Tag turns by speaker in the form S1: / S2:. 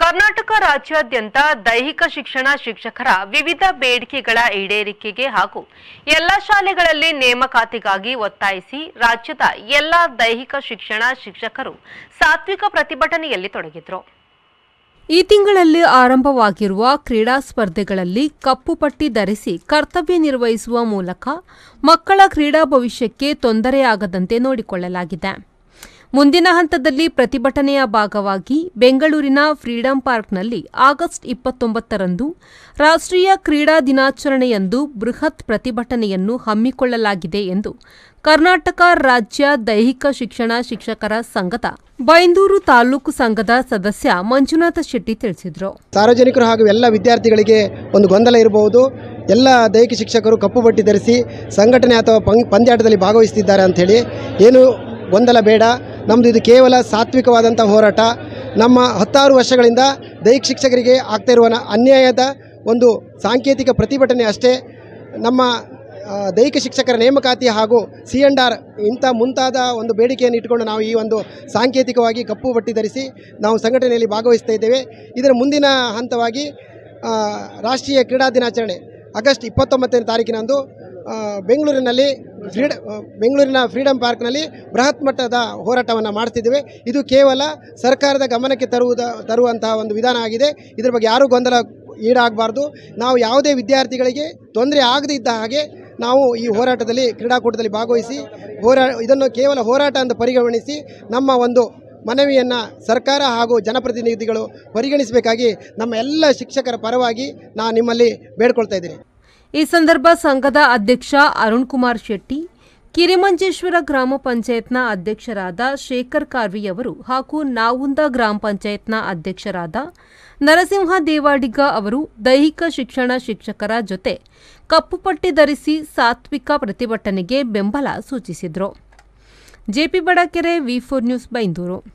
S1: ಕರ್ನಾಟಕ ರಾಜ್ಯಾದ್ಯಂತ ದೈಹಿಕ ಶಿಕ್ಷಣ ಶಿಕ್ಷಕರ ವಿವಿಧ ಬೇಡಿಕೆಗಳ ಈಡೇರಿಕೆಗೆ ಹಾಗೂ ಎಲ್ಲ ಶಾಲೆಗಳಲ್ಲಿ ನೇಮಕಾತಿಗಾಗಿ ಒತ್ತಾಯಿಸಿ ರಾಜ್ಯದ ಎಲ್ಲ ದೈಹಿಕ ಶಿಕ್ಷಣ ಶಿಕ್ಷಕರು ಸಾತ್ವಿಕ ಪ್ರತಿಭಟನೆಯಲ್ಲಿ ತೊಡಗಿದ್ರು.
S2: ಈ ತಿಂಗಳಲ್ಲಿ ಆರಂಭವಾಗಿರುವ ಕ್ರೀಡಾ ಸ್ಪರ್ಧೆಗಳಲ್ಲಿ ಕಪ್ಪು ಪಟ್ಟಿ ಧರಿಸಿ ಕರ್ತವ್ಯ ನಿರ್ವಹಿಸುವ ಮೂಲಕ ಮಕ್ಕಳ ಕ್ರೀಡಾ ಭವಿಷ್ಯಕ್ಕೆ ತೊಂದರೆಯಾಗದಂತೆ ನೋಡಿಕೊಳ್ಳಲಾಗಿದೆ. ಮುಂದಿನ ಹಂತದಲ್ಲಿ ಪ್ರತಿಭಟನೆಯ ಭಾಗವಾಗಿ ಬೆಂಗಳೂರಿನ ಫ್ರೀಡಂ ಪಾರ್ಕ್ನಲ್ಲಿ ಆಗಸ್ಟ್ 29ರಂದು ರಾಷ್ಟ್ರೀಯ ಕ್ರೀಡಾ ದಿನಾಚರಣೆಯಂದು ಬೃಹತ್ ಪ್ರತಿಭಟನೆಯನ್ನು ಹಮ್ಮಿಕೊಳ್ಳಲಾಗಿದೆ ಎಂದು ಕರ್ನಾಟಕ ರಾಜ್ಯ ದೈಹಿಕ ಶಿಕ್ಷಣ ಶಿಕ್ಷಕರ ಸಂಘದ ಬೈಂದೂರು ತಾಲೂಕು ಸಂಘದ ಸದಸ್ಯ ಮಂಜುನಾಥ ಶೆಟ್ಟಿ ತಿಳಿಸಿದರು.
S3: ಸಾರ್ವಜನಿಕರು ಹಾಗೂ ಎಲ್ಲ ವಿದ್ಯಾರ್ಥಿಗಳಿಗೆ ಒಂದು ಗೊಂದಲ ಇರಬಹುದು. ಎಲ್ಲ ದೈಹಿಕ ಶಿಕ್ಷಕರು ಕಪ್ಪು ಪಟ್ಟಿ ಧರಿಸಿ ಸಂಘಟನೆ ಅಥವಾ ಪಂದ್ಯಾಟದಲ್ಲಿ ಭಾಗವಹಿಸುತ್ತಿದ್ದಾರೆ ಅಂಥೇಳಿ ಏನು ಗೊಂದಲ ಬೇಡ. ನಮ್ಮದು ಇದು ಕೇವಲ ಸಾತ್ವಿಕವಾದಂಥ ಹೋರಾಟ. ನಮ್ಮ 16 ವರ್ಷಗಳಿಂದ ದೈಹಿಕ ಶಿಕ್ಷಕರಿಗೆ ಆಗ್ತಾ ಇರುವ ಅನ್ಯಾಯದ ಒಂದು ಸಾಂಕೇತಿಕ ಪ್ರತಿಭಟನೆ ಅಷ್ಟೇ. ನಮ್ಮ ದೈಹಿಕ ಶಿಕ್ಷಕರ ನೇಮಕಾತಿ ಹಾಗೂ C&R ಇಂಥ ಮುಂತಾದ ಒಂದು ಬೇಡಿಕೆಯನ್ನು ಇಟ್ಟುಕೊಂಡು ನಾವು ಈ ಒಂದು ಸಾಂಕೇತಿಕವಾಗಿ ಕಪ್ಪು ಪಟ್ಟಿ ಧರಿಸಿ ನಾವು ಸಂಘಟನೆಯಲ್ಲಿ ಭಾಗವಹಿಸ್ತಾ ಇದ್ದೇವೆ. ಇದರ ಮುಂದಿನ ಹಂತವಾಗಿ ರಾಷ್ಟ್ರೀಯ ಕ್ರೀಡಾ ದಿನಾಚರಣೆ ಆಗಸ್ಟ್ 29ನೇ ತಾರೀಕಿನಂದು ಬೆಂಗಳೂರಿನ ಫ್ರೀಡಂ ಪಾರ್ಕ್ನಲ್ಲಿ ಬೃಹತ್ ಮಟ್ಟದ ಹೋರಾಟವನ್ನು ಮಾಡ್ತಿದ್ದೇವೆ. ಇದು ಕೇವಲ ಸರ್ಕಾರದ ಗಮನಕ್ಕೆ ತರುವಂತಹ ಒಂದು ವಿಧಾನ ಆಗಿದೆ. ಇದರ ಬಗ್ಗೆ ಯಾರೂ ಗೊಂದಲ ಈಡಾಗಬಾರ್ದು. ನಾವು ಯಾವುದೇ ವಿದ್ಯಾರ್ಥಿಗಳಿಗೆ ತೊಂದರೆ ಆಗದೇ ಇದ್ದ ಹಾಗೆ ನಾವು ಈ ಹೋರಾಟದಲ್ಲಿ ಕ್ರೀಡಾಕೂಟದಲ್ಲಿ ಭಾಗವಹಿಸಿ ಇದನ್ನು ಕೇವಲ ಹೋರಾಟ ಅಂತ ಪರಿಗಣಿಸಿ ನಮ್ಮ ಒಂದು ಮನವಿಯನ್ನು ಸರ್ಕಾರ ಹಾಗೂ ಜನಪ್ರತಿನಿಧಿಗಳು ಪರಿಗಣಿಸಬೇಕಾಗಿ ನಮ್ಮ ಎಲ್ಲ ಶಿಕ್ಷಕರ ಪರವಾಗಿ ನಾನು ನಿಮ್ಮಲ್ಲಿ ಬೇಡ್ಕೊಳ್ತಾ ಇದ್ದೀನಿ.
S2: ಈ ಸಂದರ್ಭ ಸಂಘದ ಅಧ್ಯಕ್ಷ ಅರುಣ್ ಕುಮಾರ್ ಶೆಟ್ಟಿ, ಕಿರಿಮಂಜೇಶ್ವರ ಗ್ರಾಮ ಪಂಚಾಯತ್ನ ಅಧ್ಯಕ್ಷರಾದ ಶೇಖರ್ ಕಾರ್ವಿ ಅವರು ಹಾಗೂ ನಾವುಂದ ಗ್ರಾಮ ಪಂಚಾಯತ್ನ ಅಧ್ಯಕ್ಷರಾದ ನರಸಿಂಹ ದೇವಾಡಿಗ ಅವರು ದೈಹಿಕ ಶಿಕ್ಷಣ ಶಿಕ್ಷಕರ ಜೊತೆ ಕಪ್ಪು ಪಟ್ಟಿ ಧರಿಸಿ ಸಾತ್ವಿಕ ಪ್ರತಿಭಟನೆಗೆ ಬೆಂಬಲ ಸೂಚಿಸಿದರು. JP Badakere, V4 news, Byndoor.